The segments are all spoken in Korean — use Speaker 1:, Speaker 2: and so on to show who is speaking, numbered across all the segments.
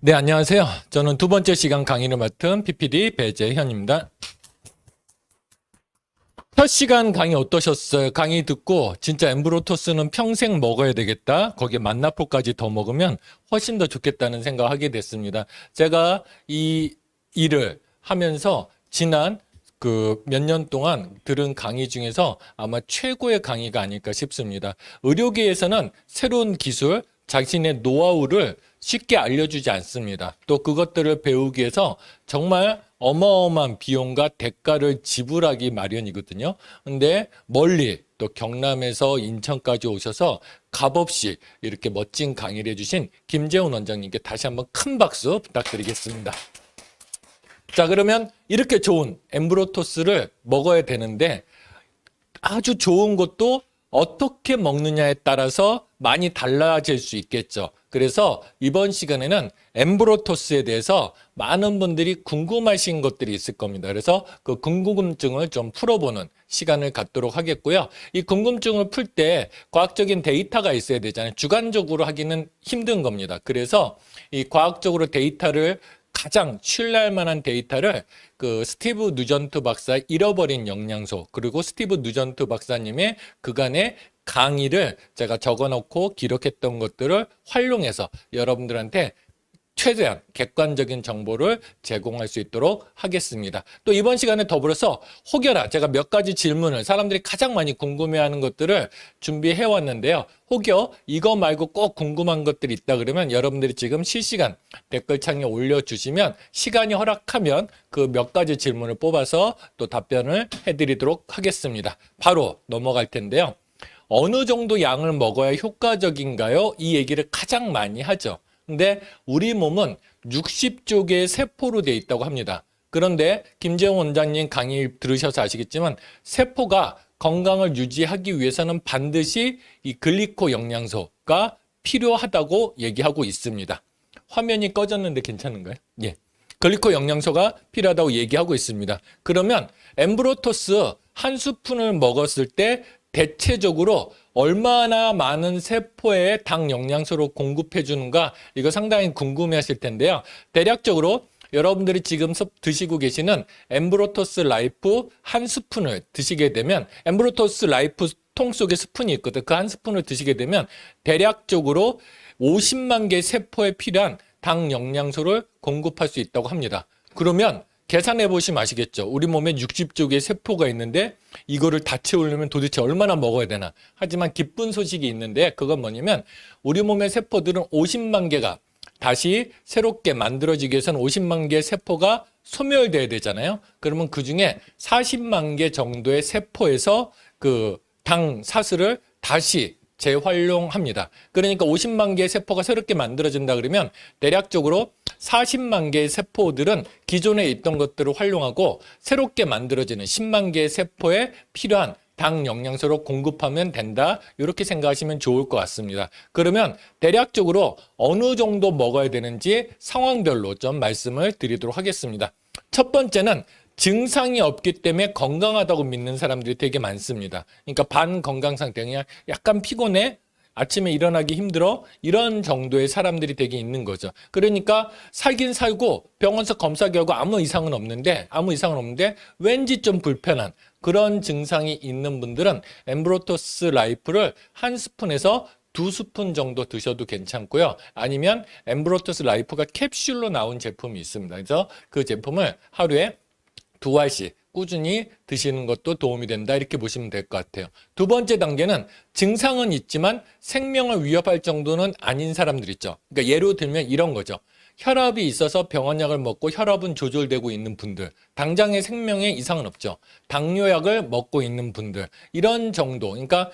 Speaker 1: 네, 안녕하세요. 저는 두 번째 시간 강의를 맡은 PPD 배재현입니다. 첫 시간 강의 어떠셨어요? 강의 듣고 진짜 엠브로토스는 평생 먹어야 되겠다. 거기에 만나포까지 더 먹으면 훨씬 더 좋겠다는 생각을 하게 됐습니다. 제가 이 일을 하면서 지난 몇 년 동안 들은 강의 중에서 아마 최고의 강의가 아닐까 싶습니다. 의료계에서는 새로운 기술, 자신의 노하우를 쉽게 알려주지 않습니다. 또 그것들을 배우기 위해서 정말 어마어마한 비용과 대가를 지불하기 마련이거든요. 근데 멀리 또 경남에서 인천까지 오셔서 값없이 이렇게 멋진 강의를 해주신 김재훈 원장님께 다시 한번 큰 박수 부탁드리겠습니다. 자, 그러면 이렇게 좋은 엠브로토스를 먹어야 되는데 아주 좋은 것도 어떻게 먹느냐에 따라서 많이 달라질 수 있겠죠. 그래서 이번 시간에는 엠브로토스에 대해서 많은 분들이 궁금하신 것들이 있을 겁니다. 그래서 그 궁금증을 좀 풀어보는 시간을 갖도록 하겠고요. 이 궁금증을 풀 때 과학적인 데이터가 있어야 되잖아요. 주관적으로 하기는 힘든 겁니다. 그래서 이 과학적으로 데이터를 가장 신뢰할 만한 데이터를 그 스티브 누전트 박사의 잃어버린 영양소, 그리고 스티브 누전트 박사님의 그간의 강의를 제가 적어놓고 기록했던 것들을 활용해서 여러분들한테 최대한 객관적인 정보를 제공할 수 있도록 하겠습니다. 또 이번 시간에 더불어서 혹여나 제가 몇 가지 질문을 사람들이 가장 많이 궁금해하는 것들을 준비해 왔는데요. 혹여 이거 말고 꼭 궁금한 것들이 있다 그러면 여러분들이 지금 실시간 댓글창에 올려주시면 시간이 허락하면 그 몇 가지 질문을 뽑아서 또 답변을 해드리도록 하겠습니다. 바로 넘어갈 텐데요. 어느 정도 양을 먹어야 효과적인가요? 이 얘기를 가장 많이 하죠. 근데 우리 몸은 60조 개의 세포로 되어 있다고 합니다. 그런데 김재훈 원장님 강의 들으셔서 아시겠지만 세포가 건강을 유지하기 위해서는 반드시 이 글리코 영양소가 필요하다고 얘기하고 있습니다. 화면이 꺼졌는데 괜찮은가요? 예. 글리코 영양소가 필요하다고 얘기하고 있습니다. 그러면 엠브로토스 한 스푼을 먹었을 때 대체적으로 얼마나 많은 세포에 당 영양소를 공급해 주는가, 이거 상당히 궁금해 하실 텐데요. 대략적으로 여러분들이 지금 드시고 계시는 엠브로토스 라이프 한 스푼을 드시게 되면, 엠브로토스 라이프 통 속에 스푼이 있거든. 그 한 스푼을 드시게 되면 대략적으로 50만 개 세포에 필요한 당 영양소를 공급할 수 있다고 합니다. 그러면 계산해 보시면 아시겠죠. 우리 몸에 60조 개의 세포가 있는데 이거를 다 채우려면 도대체 얼마나 먹어야 되나. 하지만 기쁜 소식이 있는데 그건 뭐냐면 우리 몸의 세포들은 50만 개가 다시 새롭게 만들어지기 위해서는 50만 개의 세포가 소멸돼야 되잖아요. 그러면 그중에 40만 개 정도의 세포에서 그 당 사슬을 다시 재활용합니다. 그러니까 50만 개의 세포가 새롭게 만들어진다 그러면 대략적으로 40만 개의 세포들은 기존에 있던 것들을 활용하고 새롭게 만들어지는 10만 개의 세포에 필요한 당 영양소로 공급하면 된다. 이렇게 생각하시면 좋을 것 같습니다. 그러면 대략적으로 어느 정도 먹어야 되는지 상황별로 좀 말씀을 드리도록 하겠습니다. 첫 번째는 증상이 없기 때문에 건강하다고 믿는 사람들이 되게 많습니다. 그러니까 반건강 상태, 그냥 약간 피곤해, 아침에 일어나기 힘들어, 이런 정도의 사람들이 되게 있는 거죠. 그러니까 살긴 살고 병원에서 검사 결과 아무 이상은 없는데 왠지 좀 불편한 그런 증상이 있는 분들은 엠브로토스 라이프를 한 스푼에서 2스푼 정도 드셔도 괜찮고요. 아니면 엠브로토스 라이프가 캡슐로 나온 제품이 있습니다. 그래서 그 제품을 하루에 2알씩 꾸준히 드시는 것도 도움이 된다, 이렇게 보시면 될 것 같아요. 두 번째 단계는 증상은 있지만 생명을 위협할 정도는 아닌 사람들 있죠. 그러니까 예로 들면 이런 거죠. 혈압이 있어서 병원약을 먹고 혈압은 조절되고 있는 분들, 당장의 생명에 이상은 없죠. 당뇨약을 먹고 있는 분들, 이런 정도. 그러니까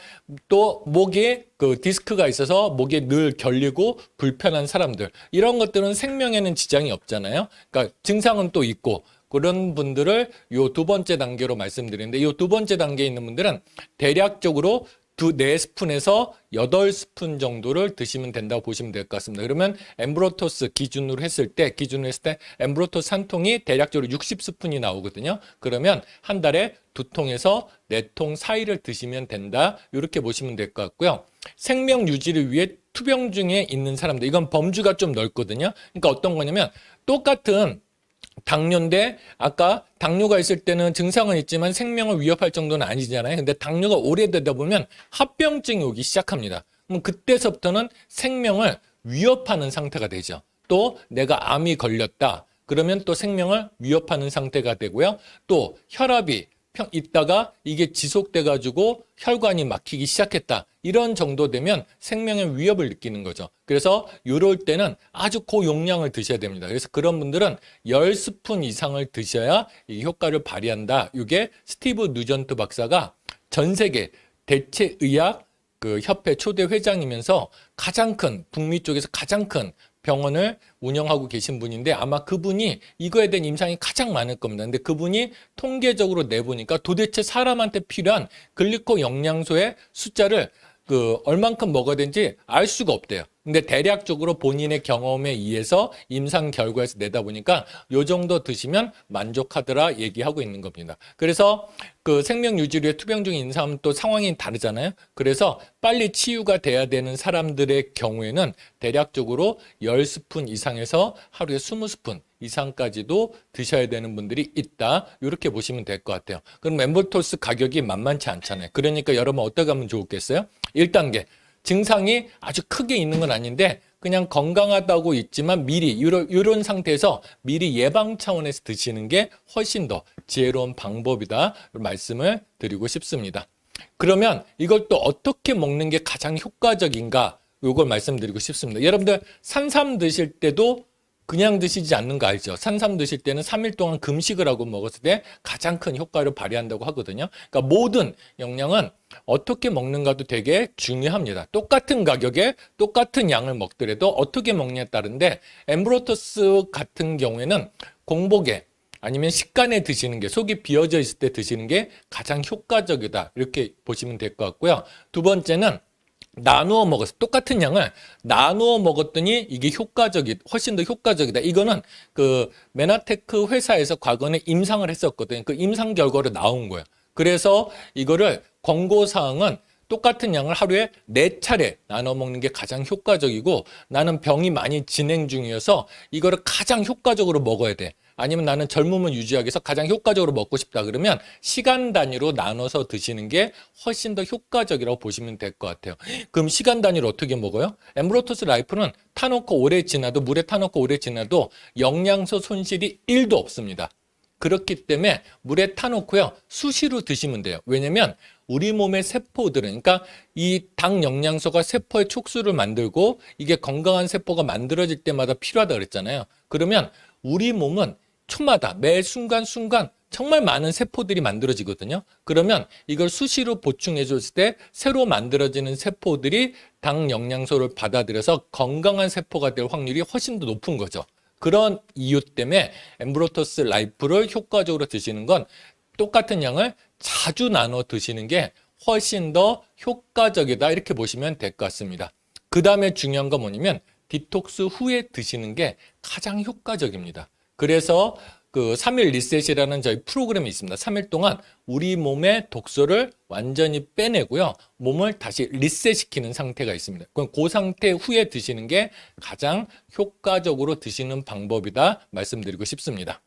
Speaker 1: 또 목에 그 디스크가 있어서 목에 늘 결리고 불편한 사람들, 이런 것들은 생명에는 지장이 없잖아요. 그러니까 증상은 또 있고, 그런 분들을 요 두 번째 단계로 말씀드리는데, 요 두 번째 단계에 있는 분들은 대략적으로 4스푼에서 8스푼 정도를 드시면 된다고 보시면 될 것 같습니다. 그러면 엠브로토스 기준으로 했을 때 엠브로토스 한 통이 대략적으로 60스푼이 나오거든요. 그러면 한 달에 2통에서 4통 사이를 드시면 된다, 이렇게 보시면 될 것 같고요. 생명 유지를 위해 투병 중에 있는 사람들, 이건 범주가 좀 넓거든요. 그러니까 어떤 거냐면 똑같은 당뇨인데 아까 당뇨가 있을 때는 증상은 있지만 생명을 위협할 정도는 아니잖아요. 근데 당뇨가 오래되다 보면 합병증이 오기 시작합니다. 그럼 그때서부터는 생명을 위협하는 상태가 되죠. 또 내가 암이 걸렸다. 그러면 또 생명을 위협하는 상태가 되고요. 또 혈압이 있다가 이게 지속돼 가지고 혈관이 막히기 시작했다. 이런 정도 되면 생명의 위협을 느끼는 거죠. 그래서 이럴 때는 아주 고용량을 드셔야 됩니다. 그래서 그런 분들은 10스푼 이상을 드셔야 이 효과를 발휘한다. 이게 스티브 누전트 박사가 전 세계 대체의학 그 협회 초대 회장이면서 가장 큰 북미 쪽에서 가장 큰 병원을 운영하고 계신 분인데 아마 그분이 이거에 대한 임상이 가장 많을 겁니다. 근데 그분이 통계적으로 내보니까 도대체 사람한테 필요한 글리코 영양소의 숫자를 얼만큼 먹어야 되는지 알 수가 없대요. 근데 대략적으로 본인의 경험에 의해서 임상 결과에서 내다 보니까 요 정도 드시면 만족하더라 얘기하고 있는 겁니다. 그래서 그 생명 유지류에 투병 중인 있는 사람은 또 상황이 다르잖아요. 그래서 빨리 치유가 돼야 되는 사람들의 경우에는 대략적으로 10스푼 이상에서 하루에 20스푼 이상까지도 드셔야 되는 분들이 있다. 이렇게 보시면 될 것 같아요. 그럼 엠브로토스 가격이 만만치 않잖아요. 그러니까 여러분 어떻게 하면 좋겠어요? 1단계. 증상이 아주 크게 있는 건 아닌데 그냥 건강하다고 있지만 미리 이런 상태에서 미리 예방 차원에서 드시는 게 훨씬 더 지혜로운 방법이다 말씀을 드리고 싶습니다. 그러면 이걸 또 어떻게 먹는 게 가장 효과적인가 이걸 말씀드리고 싶습니다. 여러분들 산삼 드실 때도 그냥 드시지 않는 거 알죠? 산삼 드실 때는 3일 동안 금식을 하고 먹었을 때 가장 큰 효과를 발휘한다고 하거든요. 그러니까 모든 영양은 어떻게 먹는가도 되게 중요합니다. 똑같은 가격에 똑같은 양을 먹더라도 어떻게 먹냐에 따른데 엠브로토스 같은 경우에는 공복에 아니면 식간에 드시는 게 속이 비어져 있을 때 드시는 게 가장 효과적이다. 이렇게 보시면 될 것 같고요. 두 번째는 나누어 먹었어. 똑같은 양을 나누어 먹었더니 이게 훨씬 더 효과적이다. 이거는 그 메나테크 회사에서 과거에 임상을 했었거든요. 그 임상 결과로 나온 거예요. 그래서 이거를 권고사항은 똑같은 양을 하루에 4차례 나눠 먹는 게 가장 효과적이고 나는 병이 많이 진행 중이어서 이거를 가장 효과적으로 먹어야 돼. 아니면 나는 젊음을 유지하기 위해서 가장 효과적으로 먹고 싶다 그러면 시간 단위로 나눠서 드시는 게 훨씬 더 효과적이라고 보시면 될 것 같아요. 그럼 시간 단위로 어떻게 먹어요? 엠브로토스 라이프는 타놓고 오래 지나도 물에 타놓고 오래 지나도 영양소 손실이 1도 없습니다. 그렇기 때문에 물에 타놓고요. 수시로 드시면 돼요. 왜냐면 우리 몸의 세포들은 그러니까 이 당 영양소가 세포의 촉수를 만들고 이게 건강한 세포가 만들어질 때마다 필요하다 그랬잖아요. 그러면 우리 몸은 초마다 매 순간순간 정말 많은 세포들이 만들어지거든요. 그러면 이걸 수시로 보충해 줬을 때 새로 만들어지는 세포들이 당 영양소를 받아들여서 건강한 세포가 될 확률이 훨씬 더 높은 거죠. 그런 이유 때문에 엠브로토스 라이프를 효과적으로 드시는 건 똑같은 양을 자주 나눠 드시는 게 훨씬 더 효과적이다 이렇게 보시면 될 것 같습니다. 그 다음에 중요한 건 뭐냐면 디톡스 후에 드시는 게 가장 효과적입니다. 그래서 그 3일 리셋이라는 저희 프로그램이 있습니다. 3일 동안 우리 몸의 독소를 완전히 빼내고요. 몸을 다시 리셋시키는 상태가 있습니다. 그럼 그 상태 후에 드시는 게 가장 효과적으로 드시는 방법이다 말씀드리고 싶습니다.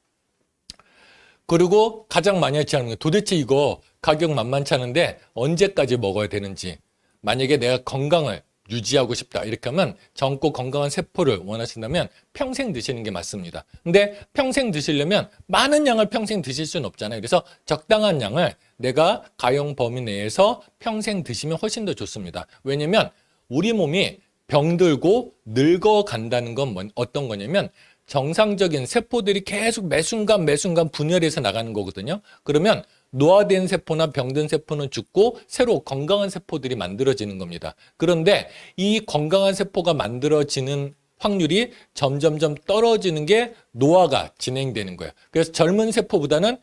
Speaker 1: 그리고 가장 많이 하지 않은 게 도대체 이거 가격 만만치 않은데 언제까지 먹어야 되는지. 만약에 내가 건강을 유지하고 싶다 이렇게 하면 젊고 건강한 세포를 원하신다면 평생 드시는 게 맞습니다. 근데 평생 드시려면 많은 양을 평생 드실 수는 없잖아요. 그래서 적당한 양을 내가 가용 범위 내에서 평생 드시면 훨씬 더 좋습니다. 왜냐면 우리 몸이 병들고 늙어간다는 건 어떤 거냐면 정상적인 세포들이 계속 매 순간 분열해서 나가는 거거든요. 그러면 노화된 세포나 병든 세포는 죽고 새로 건강한 세포들이 만들어지는 겁니다. 그런데 이 건강한 세포가 만들어지는 확률이 점점점 떨어지는 게 노화가 진행되는 거예요. 그래서 젊은 세포보다는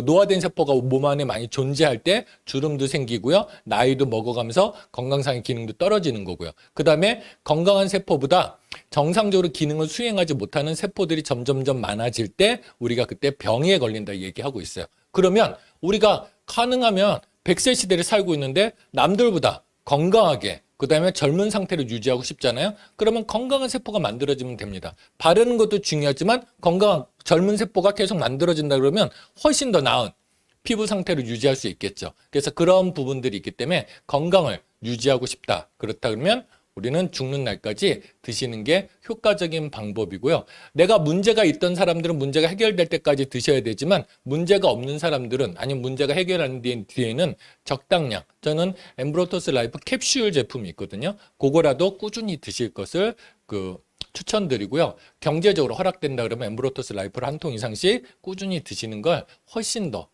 Speaker 1: 노화된 세포가 몸 안에 많이 존재할 때 주름도 생기고요. 나이도 먹어가면서 건강상의 기능도 떨어지는 거고요. 그 다음에 건강한 세포보다 정상적으로 기능을 수행하지 못하는 세포들이 점점점 많아질 때 우리가 그때 병에 걸린다 얘기하고 있어요. 그러면 우리가 가능하면 100세 시대를 살고 있는데 남들보다 건강하게 그다음에 젊은 상태를 유지하고 싶잖아요. 그러면 건강한 세포가 만들어지면 됩니다. 바르는 것도 중요하지만 건강한 젊은 세포가 계속 만들어진다 그러면 훨씬 더 나은 피부 상태를 유지할 수 있겠죠. 그래서 그런 부분들이 있기 때문에 건강을 유지하고 싶다. 그렇다 그러면 우리는 죽는 날까지 드시는 게 효과적인 방법이고요. 내가 문제가 있던 사람들은 문제가 해결될 때까지 드셔야 되지만 문제가 없는 사람들은 아니면 문제가 해결한 뒤에는 적당량. 저는 엠브로토스 라이프 캡슐 제품이 있거든요. 그거라도 꾸준히 드실 것을 추천드리고요. 경제적으로 허락된다 그러면 엠브로토스 라이프를 한 통 이상씩 꾸준히 드시는 걸 훨씬 더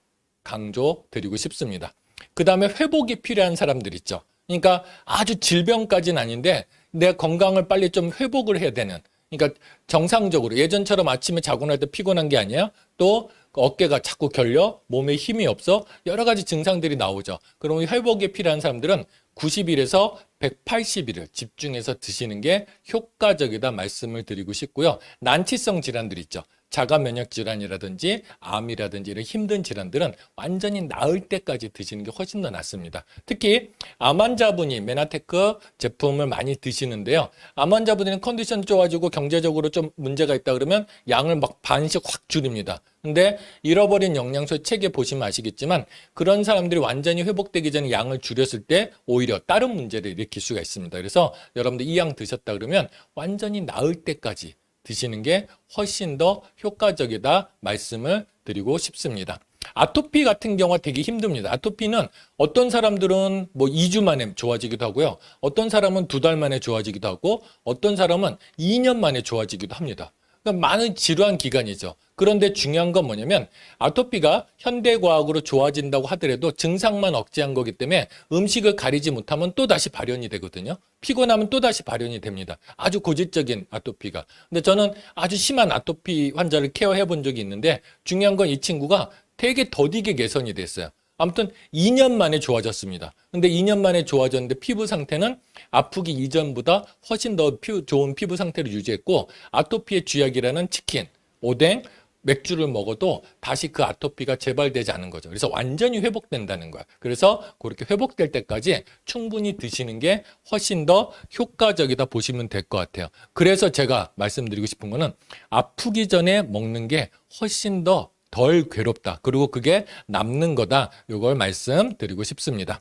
Speaker 1: 강조드리고 싶습니다. 그 다음에 회복이 필요한 사람들 있죠. 그러니까 아주 질병까지는 아닌데 내 건강을 빨리 좀 회복을 해야 되는, 그러니까 정상적으로 예전처럼 아침에 자고 날 때 피곤한 게 아니에요. 또 어깨가 자꾸 결려, 몸에 힘이 없어, 여러 가지 증상들이 나오죠. 그러면 회복이 필요한 사람들은 90일에서 180일을 집중해서 드시는 게 효과적이다 말씀을 드리고 싶고요. 난치성 질환들 있죠. 자가 면역 질환이라든지 암이라든지 이런 힘든 질환들은 완전히 나을 때까지 드시는 게 훨씬 더 낫습니다. 특히 암 환자분이 메나테크 제품을 많이 드시는데요. 암 환자분들은 컨디션 좋아지고 경제적으로 좀 문제가 있다 그러면 양을 막 반씩 확 줄입니다. 근데 잃어버린 영양소 책에 보시면 아시겠지만 그런 사람들이 완전히 회복되기 전에 양을 줄였을 때 오히려 다른 문제를 일으킬 수가 있습니다. 그래서 여러분들 이 양 드셨다 그러면 완전히 나을 때까지 드시는 게 훨씬 더 효과적이다 말씀을 드리고 싶습니다. 아토피 같은 경우가 되게 힘듭니다. 아토피는 어떤 사람들은 뭐 2주 만에 좋아지기도 하고요. 어떤 사람은 2달 만에 좋아지기도 하고 어떤 사람은 2년 만에 좋아지기도 합니다. 그러니까 많은 질환 기간이죠. 그런데 중요한 건 뭐냐면 아토피가 현대과학으로 좋아진다고 하더라도 증상만 억제한 거기 때문에 음식을 가리지 못하면 또다시 발현이 되거든요. 피곤하면 또다시 발현이 됩니다. 아주 고질적인 아토피가. 근데 저는 아주 심한 아토피 환자를 케어해 본 적이 있는데 중요한 건 이 친구가 되게 더디게 개선이 됐어요. 아무튼 2년 만에 좋아졌습니다. 근데 2년 만에 좋아졌는데 피부 상태는 아프기 이전보다 훨씬 더 좋은 피부 상태를 유지했고 아토피의 쥐약이라는 치킨, 오뎅, 맥주를 먹어도 다시 그 아토피가 재발되지 않은 거죠. 그래서 완전히 회복된다는 거야. 그래서 그렇게 회복될 때까지 충분히 드시는 게 훨씬 더 효과적이다 보시면 될 것 같아요. 그래서 제가 말씀드리고 싶은 거는 아프기 전에 먹는 게 훨씬 더 덜 괴롭다. 그리고 그게 남는 거다. 이걸 말씀드리고 싶습니다.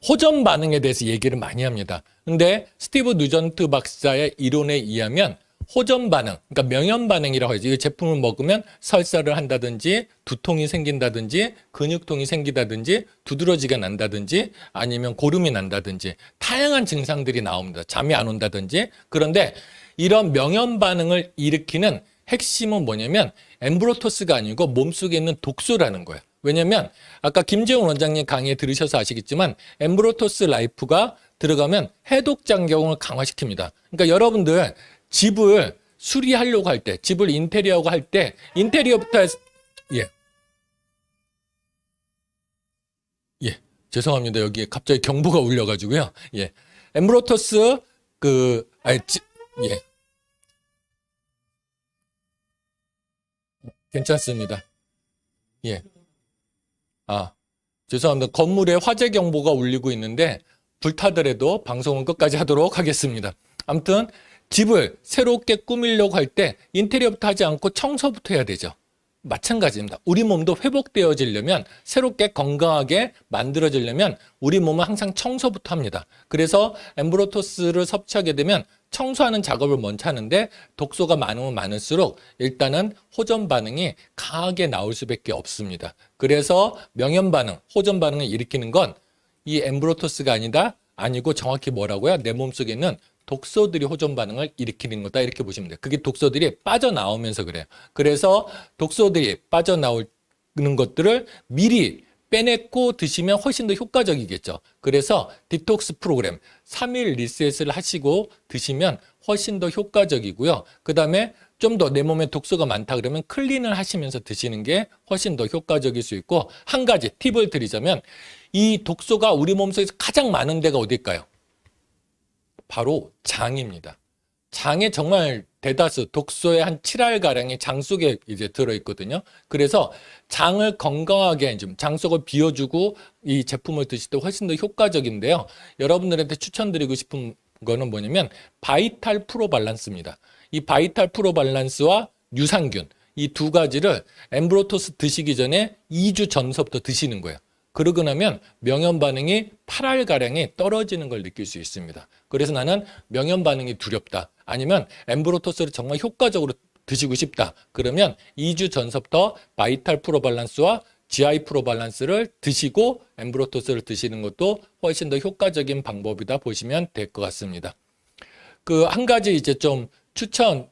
Speaker 1: 호전 반응에 대해서 얘기를 많이 합니다. 근데 스티브 누전트 박사의 이론에 의하면 호전 반응, 그러니까 명현 반응이라고 하죠. 이 제품을 먹으면 설사를 한다든지 두통이 생긴다든지 근육통이 생기다든지 두드러지가 난다든지 아니면 고름이 난다든지 다양한 증상들이 나옵니다. 잠이 안 온다든지. 그런데 이런 명현 반응을 일으키는 핵심은 뭐냐면 엠브로토스가 아니고 몸속에 있는 독소라는 거예요. 왜냐면 아까 김재훈 원장님 강의에 들으셔서 아시겠지만 엠브로토스 라이프가 들어가면 해독 장경을 강화시킵니다. 그러니까 여러분들 집을 수리하려고 할 때, 집을 인테리어하고 할 때 인테리어부터 해서 죄송합니다. 여기 갑자기 경보가 울려가지고요. 엠브로토스 괜찮습니다. 죄송합니다. 건물에 화재 경보가 울리고 있는데 불타더라도 방송은 끝까지 하도록 하겠습니다. 아무튼 집을 새롭게 꾸미려고 할 때 인테리어부터 하지 않고 청소부터 해야 되죠. 마찬가지입니다. 우리 몸도 회복되어지려면 새롭게 건강하게 만들어지려면 우리 몸은 항상 청소부터 합니다. 그래서 엠브로토스를 섭취하게 되면 청소하는 작업을 먼저 하는데 독소가 많으면 많을수록 일단은 호전 반응이 강하게 나올 수밖에 없습니다. 그래서 명현 반응, 호전 반응을 일으키는 건 이 엠브로토스가 아니고 정확히 뭐라고요? 내 몸속에 있는 독소들이 호전 반응을 일으키는 거다 이렇게 보시면 돼요. 그게 독소들이 빠져나오면서 그래요. 그래서 독소들이 빠져나오는 것들을 미리 빼내고 드시면 훨씬 더 효과적이겠죠. 그래서 디톡스 프로그램 3일 리셋을 하시고 드시면 훨씬 더 효과적이고요. 그 다음에 좀 더 내 몸에 독소가 많다 그러면 클린을 하시면서 드시는 게 훨씬 더 효과적일 수 있고 한 가지 팁을 드리자면 이 독소가 우리 몸속에서 가장 많은 데가 어딜까요? 바로 장입니다. 장에 정말 대다수 독소의 한 7알가량이 장 속에 이제 들어있거든요. 그래서 장을 건강하게 좀 장 속을 비워주고 이 제품을 드실 때 훨씬 더 효과적인데요. 여러분들한테 추천드리고 싶은 거는 뭐냐면 바이탈 프로 밸런스입니다. 이 바이탈 프로 밸런스와 유산균 이 두 가지를 엠브로토스 드시기 전에 2주 전서부터 드시는 거예요. 그러고 나면 명현 반응이 8알가량이 떨어지는 걸 느낄 수 있습니다. 그래서 나는 명현 반응이 두렵다. 아니면 엠브로토스를 정말 효과적으로 드시고 싶다. 그러면 2주 전서부터 바이탈 프로 밸런스와 GI 프로 밸런스를 드시고 엠브로토스를 드시는 것도 훨씬 더 효과적인 방법이다 보시면 될 것 같습니다. 그 한 가지 이제 좀 추천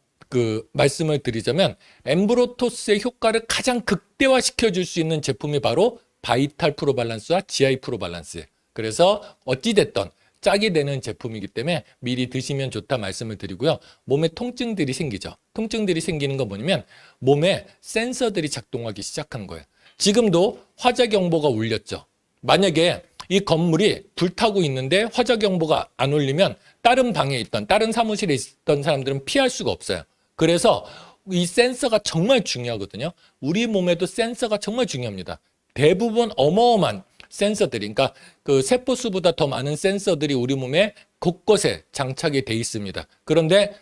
Speaker 1: 말씀을 드리자면 엠브로토스의 효과를 가장 극대화시켜 줄 수 있는 제품이 바로 바이탈 프로 밸런스와 GI 프로 밸런스예요. 그래서 어찌됐든 짝이 되는 제품이기 때문에 미리 드시면 좋다 말씀을 드리고요. 몸에 통증들이 생기죠. 통증들이 생기는 건 뭐냐면 몸에 센서들이 작동하기 시작한 거예요. 지금도 화재 경보가 울렸죠. 만약에 이 건물이 불타고 있는데 화재 경보가 안 울리면 다른 방에 있던 다른 사무실에 있던 사람들은 피할 수가 없어요. 그래서 이 센서가 정말 중요하거든요. 우리 몸에도 센서가 정말 중요합니다. 대부분 어마어마한 센서들이, 그러니까 그 세포수보다 더 많은 센서들이 우리 몸에 곳곳에 장착이 돼 있습니다. 그런데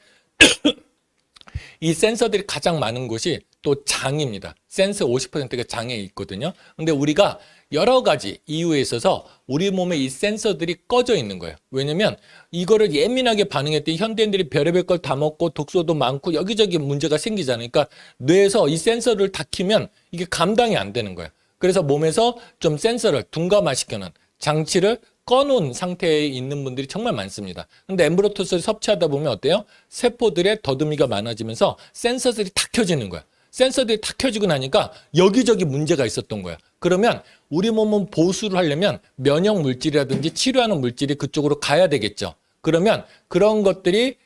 Speaker 1: 이 센서들이 가장 많은 곳이 또 장입니다. 센서 50%가 장에 있거든요. 근데 우리가 여러 가지 이유에 있어서 우리 몸에 이 센서들이 꺼져 있는 거예요. 왜냐면 이거를 예민하게 반응했더니 현대인들이 별의별 걸 다 먹고 독소도 많고 여기저기 문제가 생기잖아요. 그러니까 뇌에서 이 센서를 다 키면 이게 감당이 안 되는 거예요. 그래서 몸에서 좀 센서를 둔감화시키는 장치를 꺼놓은 상태에 있는 분들이 정말 많습니다. 근데 엠브로토스를 섭취하다 보면 어때요? 세포들의 더듬이가 많아지면서 센서들이 다 켜지는 거야. 센서들이 다 켜지고 나니까 여기저기 문제가 있었던 거야. 그러면 우리 몸은 보수를 하려면 면역 물질이라든지 치료하는 물질이 그쪽으로 가야 되겠죠. 그러면 그런 것들이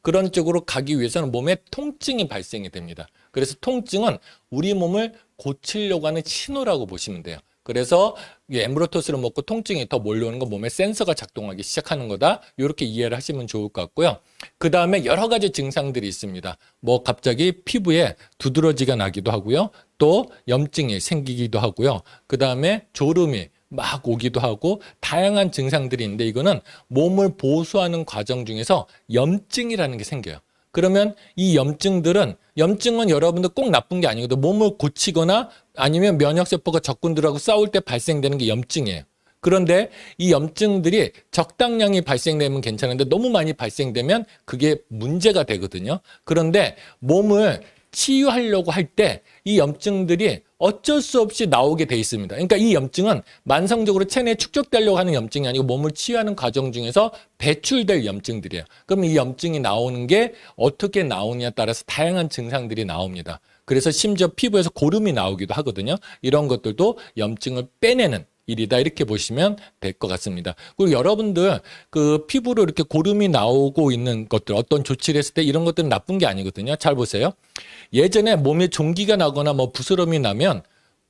Speaker 1: 그런 쪽으로 가기 위해서는 몸에 통증이 발생이 됩니다. 그래서 통증은 우리 몸을 고치려고 하는 신호라고 보시면 돼요. 그래서 엠브로토스를 먹고 통증이 더 몰려오는 건 몸에 센서가 작동하기 시작하는 거다. 이렇게 이해를 하시면 좋을 것 같고요. 그 다음에 여러 가지 증상들이 있습니다. 뭐 갑자기 피부에 두드러지가 나기도 하고요. 또 염증이 생기기도 하고요. 그 다음에 졸음이 막 오기도 하고 다양한 증상들이 있는데 이거는 몸을 보수하는 과정 중에서 염증이라는 게 생겨요. 그러면 이 염증은 여러분들 꼭 나쁜 게 아니거든요. 몸을 고치거나 아니면 면역세포가 적군들하고 싸울 때 발생되는 게 염증이에요. 그런데 이 염증들이 적당량이 발생되면 괜찮은데 너무 많이 발생되면 그게 문제가 되거든요. 그런데 몸을 치유하려고 할 때 이 염증들이 어쩔 수 없이 나오게 돼 있습니다. 그러니까 이 염증은 만성적으로 체내에 축적되려고 하는 염증이 아니고 몸을 치유하는 과정 중에서 배출될 염증들이에요. 그럼 이 염증이 나오는 게 어떻게 나오느냐에 따라서 다양한 증상들이 나옵니다. 그래서 심지어 피부에서 고름이 나오기도 하거든요. 이런 것들도 염증을 빼내는 일이다 이렇게 보시면 될 것 같습니다. 그리고 여러분들 그 피부로 이렇게 고름이 나오고 있는 것들 어떤 조치를 했을 때 이런 것들은 나쁜 게 아니거든요. 잘 보세요. 예전에 몸에 종기가 나거나 뭐 부스럼이 나면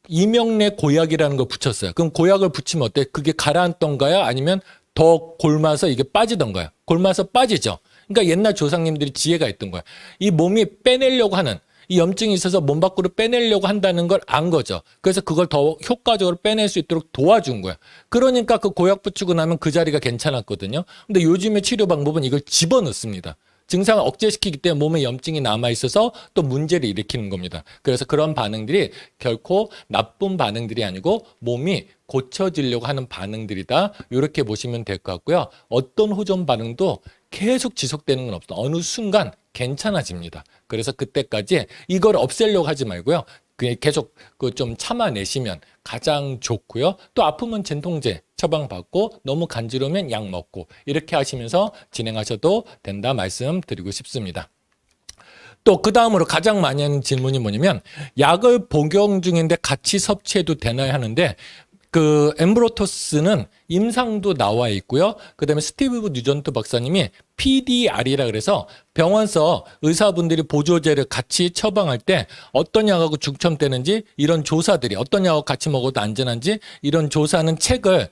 Speaker 1: 이명래 고약이라는 걸 붙였어요. 그럼 고약을 붙이면 어때? 그게 가라앉던가요? 아니면 더 골마서 이게 빠지던가요? 골마서 빠지죠. 그러니까 옛날 조상님들이 지혜가 있던 거야. 이 몸이 빼내려고 하는 이 염증이 있어서 몸 밖으로 빼내려고 한다는 걸 안 거죠. 그래서 그걸 더 효과적으로 빼낼 수 있도록 도와준 거야. 그러니까 그 고약 붙이고 나면 그 자리가 괜찮았거든요. 근데 요즘의 치료 방법은 이걸 집어넣습니다. 증상을 억제시키기 때문에 몸에 염증이 남아있어서 또 문제를 일으키는 겁니다. 그래서 그런 반응들이 결코 나쁜 반응들이 아니고 몸이 고쳐지려고 하는 반응들이다. 이렇게 보시면 될 것 같고요. 어떤 호전 반응도 계속 지속되는 건 없어. 어느 순간 괜찮아집니다. 그래서 그때까지 이걸 없애려고 하지 말고요. 그냥 계속 좀 참아내시면 가장 좋고요. 또 아프면 진통제 처방받고 너무 간지러우면 약 먹고 이렇게 하시면서 진행하셔도 된다 말씀드리고 싶습니다. 또 그 다음으로 가장 많이 하는 질문이 뭐냐면 약을 복용 중인데 같이 섭취해도 되나요 하는데 그 엠브로토스는 임상도 나와 있고요. 그 다음에 스티브 뉴전트 박사님이 PDR이라 그래서 병원서 의사분들이 보조제를 같이 처방할 때 어떤 약하고 중첩되는지 이런 조사들이 어떤 약하고 같이 먹어도 안전한지 이런 조사하는 책을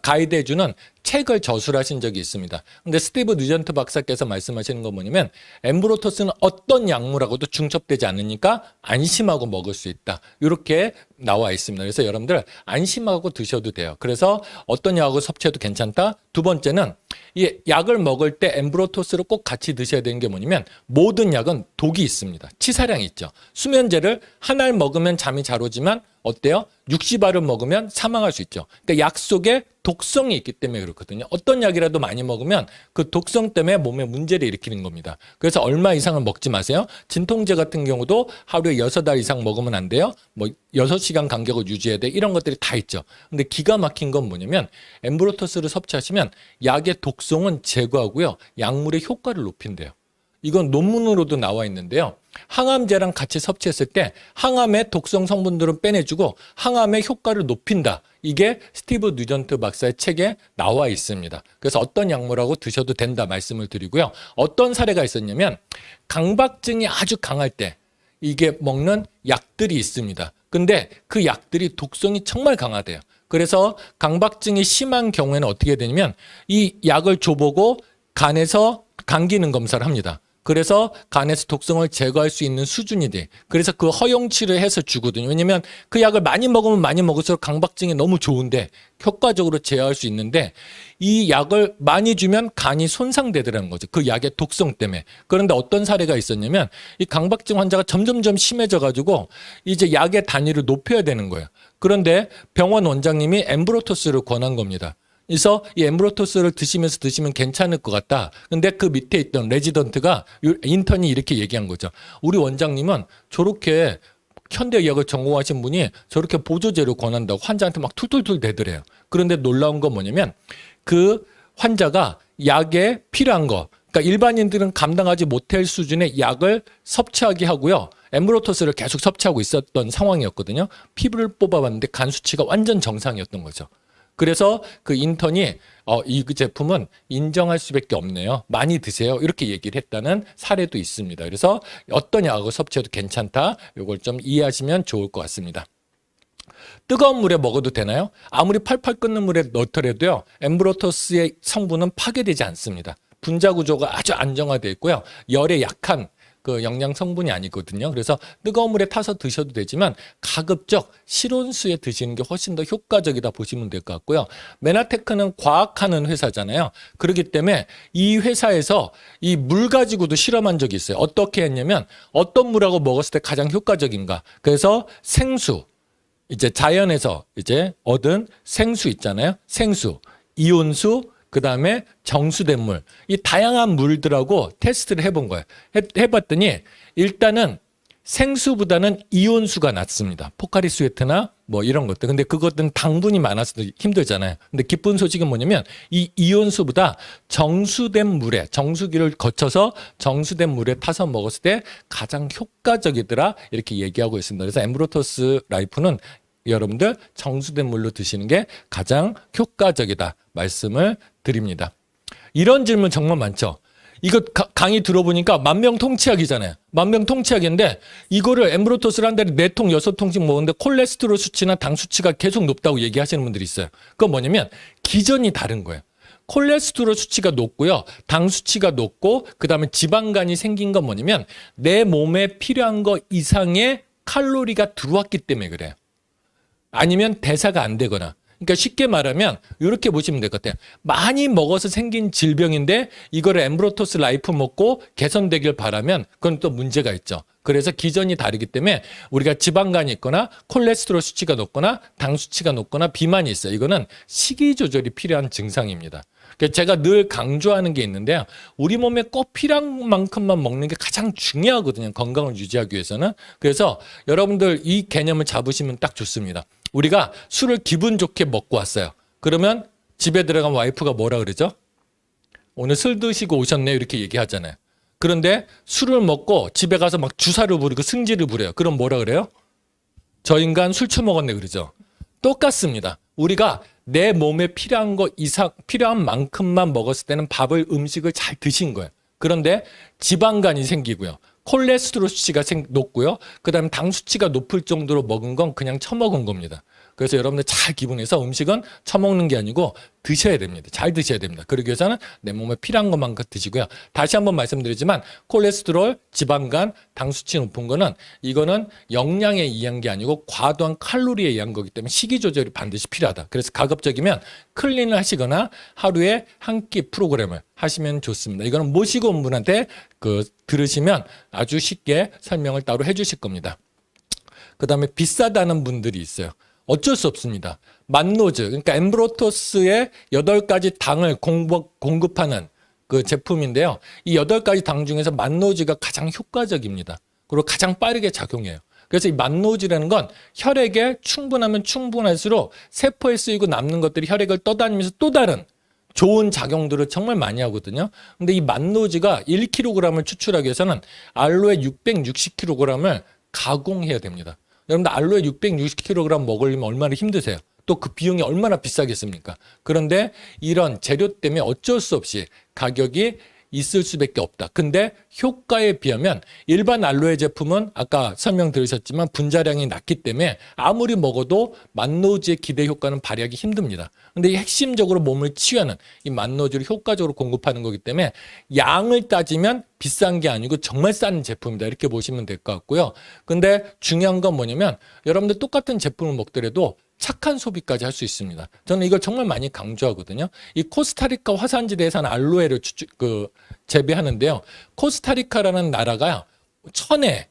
Speaker 1: 가이드해주는 책을 저술하신 적이 있습니다. 근데 스티브 뉴전트 박사께서 말씀하시는 건 뭐냐면 엠브로토스는 어떤 약물하고도 중첩되지 않으니까 안심하고 먹을 수 있다. 이렇게 나와 있습니다. 그래서 여러분들 안심하고 드셔도 돼요. 그래서 어떤 약하고 섭취해도 괜찮다. 두 번째는 이 약을 먹을 때 엠브로토스를 꼭 같이 드셔야 되는 게 뭐냐면 모든 약은 독이 있습니다. 치사량이 있죠. 수면제를 한 알 먹으면 잠이 잘 오지만 어때요? 60알을 먹으면 사망할 수 있죠. 그러니까 약 속에 독성이 있기 때문에 그렇거든요. 어떤 약이라도 많이 먹으면 그 독성 때문에 몸에 문제를 일으키는 겁니다. 그래서 얼마 이상은 먹지 마세요. 진통제 같은 경우도 하루에 6알 이상 먹으면 안 돼요. 뭐 6시간 간격을 유지해야 돼. 이런 것들이 다 있죠. 근데 기가 막힌 건 뭐냐면 엠브로토스를 섭취하시면 약의 독성은 제거하고요. 약물의 효과를 높인대요. 이건 논문으로도 나와 있는데요. 항암제랑 같이 섭취했을 때 항암의 독성 성분들은 빼내주고 항암의 효과를 높인다. 이게 스티브 뉴전트 박사의 책에 나와 있습니다. 그래서 어떤 약물하고 드셔도 된다 말씀을 드리고요. 어떤 사례가 있었냐면 강박증이 아주 강할 때 이게 먹는 약들이 있습니다. 근데 그 약들이 독성이 정말 강하대요. 그래서 강박증이 심한 경우에는 어떻게 되냐면 이 약을 줘보고 간에서 간 기능 검사를 합니다. 그래서 간에서 독성을 제거할 수 있는 수준이 돼. 그래서 그 허용치를 해서 주거든요. 왜냐면 그 약을 많이 먹으면 많이 먹을수록 강박증이 너무 좋은데 효과적으로 제어할 수 있는데 이 약을 많이 주면 간이 손상되더라는 거죠. 그 약의 독성 때문에. 그런데 어떤 사례가 있었냐면 이 강박증 환자가 점점점 심해져 가지고 이제 약의 단위를 높여야 되는 거예요. 그런데 병원 원장님이 엠브로토스를 권한 겁니다. 그래서 이 엠브로토스를 드시면 괜찮을 것 같다. 근데 그 밑에 있던 레지던트가 인턴이 이렇게 얘기한 거죠. 우리 원장님은 저렇게 현대의학을 전공하신 분이 저렇게 보조제를 권한다고 환자한테 막 툴툴툴 대더래요. 그런데 놀라운 건 뭐냐면 그 환자가 약에 필요한 거, 그러니까 일반인들은 감당하지 못할 수준의 약을 섭취하게 하고요. 엠브로토스를 계속 섭취하고 있었던 상황이었거든요. 피부를 뽑아봤는데 간 수치가 완전 정상이었던 거죠. 그래서 그 인턴이 이 제품은 인정할 수밖에 없네요. 많이 드세요. 이렇게 얘기를 했다는 사례도 있습니다. 그래서 어떤 약을 섭취해도 괜찮다. 이걸 좀 이해하시면 좋을 것 같습니다. 뜨거운 물에 먹어도 되나요? 아무리 팔팔 끓는 물에 넣더라도요. 엠브로토스의 성분은 파괴되지 않습니다. 분자 구조가 아주 안정화되어 있고요. 열에 약한 그 영양 성분이 아니거든요. 그래서 뜨거운 물에 타서 드셔도 되지만 가급적 실온수에 드시는 게 훨씬 더 효과적이다 보시면 될 것 같고요. 메나테크는 과학하는 회사잖아요. 그렇기 때문에 이 회사에서 이 물 가지고도 실험한 적이 있어요. 어떻게 했냐면 어떤 물하고 먹었을 때 가장 효과적인가. 그래서 생수, 이제 자연에서 이제 얻은 생수 있잖아요. 생수, 이온수, 그 다음에 정수된 물, 이 다양한 물들하고 테스트를 해본 거예요. 해봤더니 일단은 생수보다는 이온수가 낫습니다. 포카리 스웨트나 뭐 이런 것들. 근데 그것들은 당분이 많아서 힘들잖아요. 근데 기쁜 소식은 뭐냐면 이 이온수보다 정수된 물에, 정수기를 거쳐서 정수된 물에 타서 먹었을 때 가장 효과적이더라. 이렇게 얘기하고 있습니다. 그래서 엠브로토스 라이프는 여러분들 정수된 물로 드시는 게 가장 효과적이다 말씀을 드립니다. 이런 질문 정말 많죠. 이거 강의 들어보니까 만병통치약이잖아요. 만병통치약인데 이거를 엠브로토스를 한 달에 4통, 6통씩 먹는데 콜레스테롤 수치나 당 수치가 계속 높다고 얘기하시는 분들이 있어요. 그건 뭐냐면 기전이 다른 거예요. 콜레스테롤 수치가 높고요. 당 수치가 높고 그다음에 지방간이 생긴 건 뭐냐면 내 몸에 필요한 거 이상의 칼로리가 들어왔기 때문에 그래요. 아니면 대사가 안 되거나. 그러니까 쉽게 말하면 이렇게 보시면 될 것 같아요. 많이 먹어서 생긴 질병인데 이거를 엠브로토스 라이프 먹고 개선되길 바라면 그건 또 문제가 있죠. 그래서 기전이 다르기 때문에 우리가 지방간이 있거나 콜레스테롤 수치가 높거나 당 수치가 높거나 비만이 있어요. 이거는 식이 조절이 필요한 증상입니다. 제가 늘 강조하는 게 있는데요. 우리 몸에 꼭 필요한 만큼만 먹는 게 가장 중요하거든요. 건강을 유지하기 위해서는. 그래서 여러분들 이 개념을 잡으시면 딱 좋습니다. 우리가 술을 기분 좋게 먹고 왔어요. 그러면 집에 들어간 와이프가 뭐라 그러죠? 오늘 술 드시고 오셨네요. 이렇게 얘기하잖아요. 그런데 술을 먹고 집에 가서 막 주사를 부리고 승질을 부려요. 그럼 뭐라 그래요? 저 인간 술 처먹었네 그러죠. 똑같습니다. 우리가 내 몸에 필요한 거 이상, 필요한 만큼만 먹었을 때는 음식을 잘 드신 거예요. 그런데 지방간이 생기고요. 콜레스테롤 수치가 높고요. 그다음에 당 수치가 높을 정도로 먹은 건 그냥 처먹은 겁니다. 그래서 여러분들 잘 기분해서 음식은 처먹는 게 아니고 드셔야 됩니다. 잘 드셔야 됩니다. 그러기 위해서는 내 몸에 필요한 것만큼 드시고요. 다시 한번 말씀드리지만 콜레스테롤, 지방간, 당 수치 높은 거는 이거는 영양에 의한 게 아니고 과도한 칼로리에 의한 거기 때문에 식이 조절이 반드시 필요하다. 그래서 가급적이면 클린을 하시거나 하루에 한 끼 프로그램을 하시면 좋습니다. 이거는 모시고 온 분한테 들으시면 아주 쉽게 설명을 따로 해주실 겁니다. 그 다음에 비싸다는 분들이 있어요. 어쩔 수 없습니다. 만노즈, 그러니까 엠브로토스의 8가지 당을 공급하는 그 제품인데요. 이 8가지 당 중에서 만노즈가 가장 효과적입니다. 그리고 가장 빠르게 작용해요. 그래서 이 만노즈라는 건 혈액에 충분하면 충분할수록 세포에 쓰이고 남는 것들이 혈액을 떠다니면서 또 다른 좋은 작용들을 정말 많이 하거든요. 근데 이 만노즈가 1kg을 추출하기 위해서는 알로에 660kg을 가공해야 됩니다. 여러분들 알로에 660kg 먹으려면 얼마나 힘드세요? 또 그 비용이 얼마나 비싸겠습니까? 그런데 이런 재료 때문에 어쩔 수 없이 가격이 있을 수밖에 없다. 근데 효과에 비하면 일반 알로에 제품은 아까 설명 들으셨지만 분자량이 낮기 때문에 아무리 먹어도 만노즈의 기대 효과는 발휘하기 힘듭니다. 근데 이 핵심적으로 몸을 치유하는 이 만노즈를 효과적으로 공급하는 거기 때문에 양을 따지면 비싼 게 아니고 정말 싼 제품이다. 이렇게 보시면 될 것 같고요. 근데 중요한 건 뭐냐면 여러분들 똑같은 제품을 먹더라도 착한 소비까지 할 수 있습니다. 저는 이걸 정말 많이 강조하거든요. 이 코스타리카 화산지대에 사는 알로에를 재배하는데요. 코스타리카라는 나라가 천에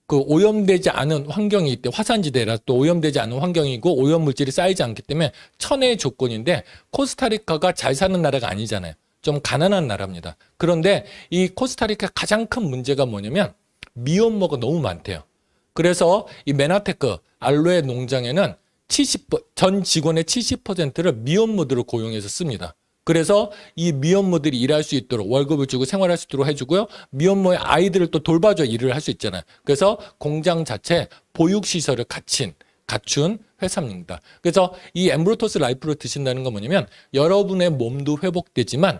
Speaker 1: 오염되지 않은 환경이 있대. 화산지대라 또 오염되지 않은 환경이고 오염물질이 쌓이지 않기 때문에 천혜의 조건인데 코스타리카가 잘 사는 나라가 아니잖아요. 좀 가난한 나라입니다. 그런데 이 코스타리카 가장 큰 문제가 뭐냐면 미혼모가 너무 많대요. 그래서 이 메나테크 알로에 농장에는 전 직원의 70%를 미혼모들을 고용해서 씁니다. 그래서 이 미혼모들이 일할 수 있도록 월급을 주고 생활할 수 있도록 해주고요. 미혼모의 아이들을 또 돌봐줘 일을 할 수 있잖아요. 그래서 공장 자체 보육시설을 갖춘 회사입니다. 그래서 이 엠브로토스 라이프를 드신다는 건 뭐냐면 여러분의 몸도 회복되지만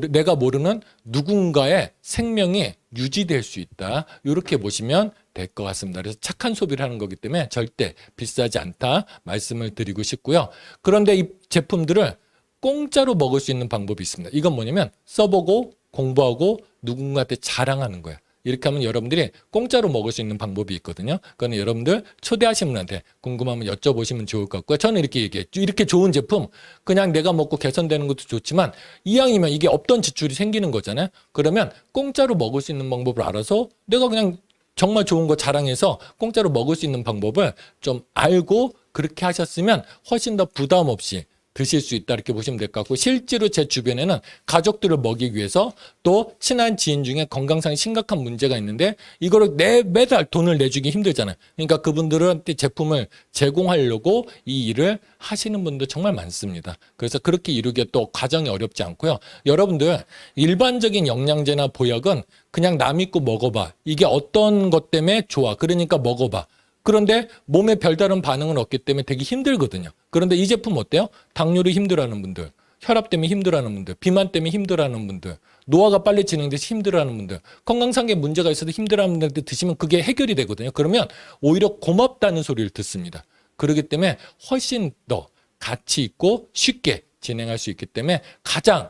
Speaker 1: 내가 모르는 누군가의 생명이 유지될 수 있다. 이렇게 보시면 될 것 같습니다. 그래서 착한 소비를 하는 거기 때문에 절대 비싸지 않다 말씀을 드리고 싶고요. 그런데 이 제품들을 공짜로 먹을 수 있는 방법이 있습니다. 이건 뭐냐면 써보고 공부하고 누군가한테 자랑하는 거예요. 이렇게 하면 여러분들이 공짜로 먹을 수 있는 방법이 있거든요. 그거는 여러분들 초대하신 분한테 궁금하면 여쭤보시면 좋을 것 같고요. 저는 이렇게 얘기했죠. 이렇게 좋은 제품 그냥 내가 먹고 개선되는 것도 좋지만 이왕이면 이게 없던 지출이 생기는 거잖아요. 그러면 공짜로 먹을 수 있는 방법을 알아서 내가 그냥 정말 좋은 거 자랑해서 공짜로 먹을 수 있는 방법을 좀 알고 그렇게 하셨으면 훨씬 더 부담 없이 드실 수 있다 이렇게 보시면 될 것 같고 실제로 제 주변에는 가족들을 먹이기 위해서 또 친한 지인 중에 건강상에 심각한 문제가 있는데 이거를 매달 돈을 내주기 힘들잖아요. 그러니까 그분들한테 제품을 제공하려고 이 일을 하시는 분들 정말 많습니다. 그래서 그렇게 이루기에 또 과정이 어렵지 않고요. 여러분들 일반적인 영양제나 보약은 그냥 남 믿고 먹어봐. 이게 어떤 것 때문에 좋아. 그러니까 먹어봐. 그런데 몸에 별다른 반응은 없기 때문에 되게 힘들거든요. 그런데 이 제품 어때요? 당뇨를 힘들어하는 분들, 혈압 때문에 힘들어하는 분들, 비만 때문에 힘들어하는 분들, 노화가 빨리 진행돼서 힘들어하는 분들, 건강상의 문제가 있어도 힘들어하는 분들 드시면 그게 해결이 되거든요. 그러면 오히려 고맙다는 소리를 듣습니다. 그렇기 때문에 훨씬 더 가치 있고 쉽게 진행할 수 있기 때문에 가장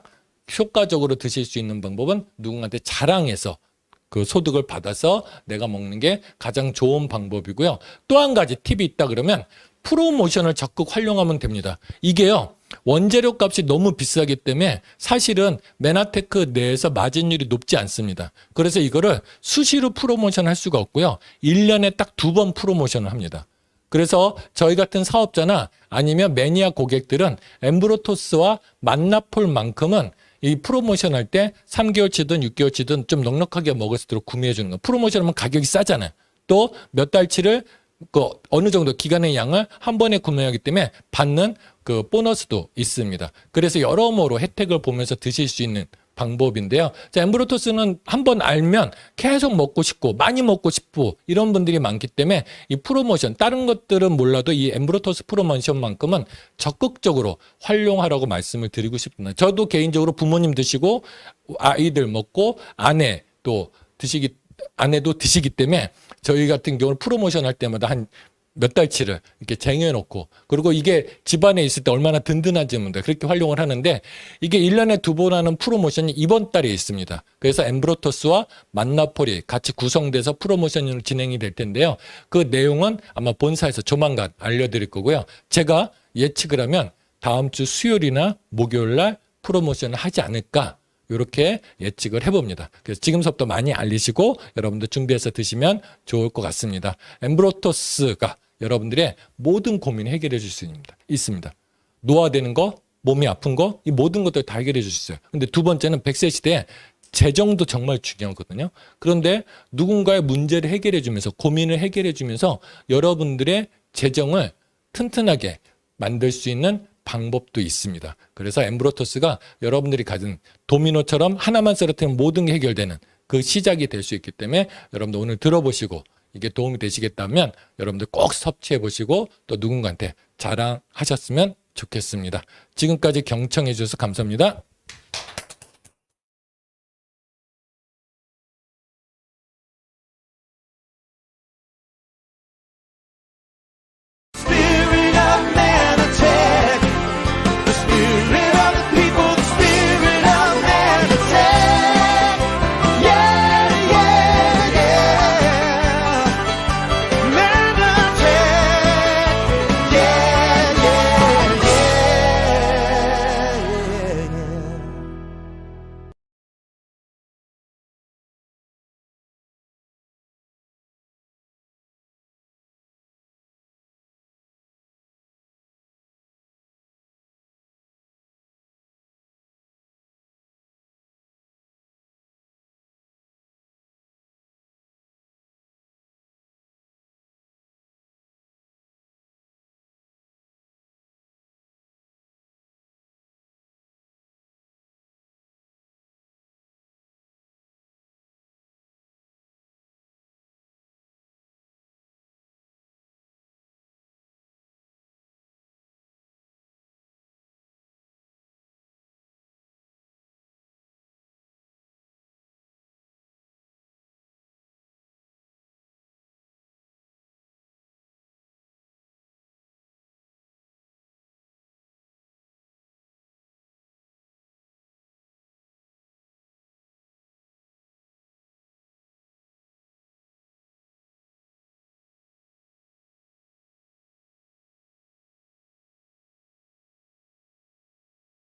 Speaker 1: 효과적으로 드실 수 있는 방법은 누군가한테 자랑해서 그 소득을 받아서 내가 먹는 게 가장 좋은 방법이고요. 또 한 가지 팁이 있다 그러면 프로모션을 적극 활용하면 됩니다. 이게요. 원재료 값이 너무 비싸기 때문에 사실은 메나테크 내에서 마진율이 높지 않습니다. 그래서 이거를 수시로 프로모션 할 수가 없고요. 1년에 딱 2번 프로모션을 합니다. 그래서 저희 같은 사업자나 아니면 매니아 고객들은 엠브로토스와 만나폴만큼은 이 프로모션 할 때 3개월치든 6개월치든 좀 넉넉하게 먹을 수 있도록 구매해 주는 거. 프로모션 하면 가격이 싸잖아요. 또 몇 달치를 어느 정도 기간의 양을 한 번에 구매하기 때문에 받는 그 보너스도 있습니다. 그래서 여러모로 혜택을 보면서 드실 수 있는 방법인데요. 자, 엠브로토스는 한번 알면 계속 먹고 싶고 많이 먹고 싶고 이런 분들이 많기 때문에 이 프로모션 다른 것들은 몰라도 이 엠브로토스 프로모션만큼은 적극적으로 활용하라고 말씀을 드리고 싶습니다. 저도 개인적으로 부모님 드시고 아이들 먹고 아내도 드시기 때문에 저희 같은 경우는 프로모션 할 때마다 한 몇 달치를 이렇게 쟁여놓고 그리고 이게 집안에 있을 때 얼마나 든든한지 모릅니다. 그렇게 활용을 하는데 이게 1년에 2번 하는 프로모션이 이번 달에 있습니다. 그래서 엠브로토스와 만나폴이 같이 구성돼서 프로모션으로 진행이 될 텐데요. 그 내용은 아마 본사에서 조만간 알려드릴 거고요. 제가 예측을 하면 다음 주 수요일이나 목요일 날 프로모션을 하지 않을까 이렇게 예측을 해봅니다. 그래서 지금부터 많이 알리시고 여러분들 준비해서 드시면 좋을 것 같습니다. 엠브로토스가 여러분들의 모든 고민을 해결해 줄 수 있습니다. 노화되는 거, 몸이 아픈 거, 이 모든 것들 다 해결해 줄 수 있어요. 근데 두 번째는 100세 시대에 재정도 정말 중요하거든요. 그런데 누군가의 문제를 해결해 주면서 고민을 해결해 주면서 여러분들의 재정을 튼튼하게 만들 수 있는 방법도 있습니다. 그래서 엠브로토스가 여러분들이 가진 도미노처럼 하나만 쓰러뜨리면 모든 게 해결되는 그 시작이 될 수 있기 때문에 여러분들 오늘 들어보시고 이게 도움이 되시겠다면 여러분들 꼭 섭취해 보시고 또 누군가한테 자랑하셨으면 좋겠습니다. 지금까지 경청해 주셔서 감사합니다.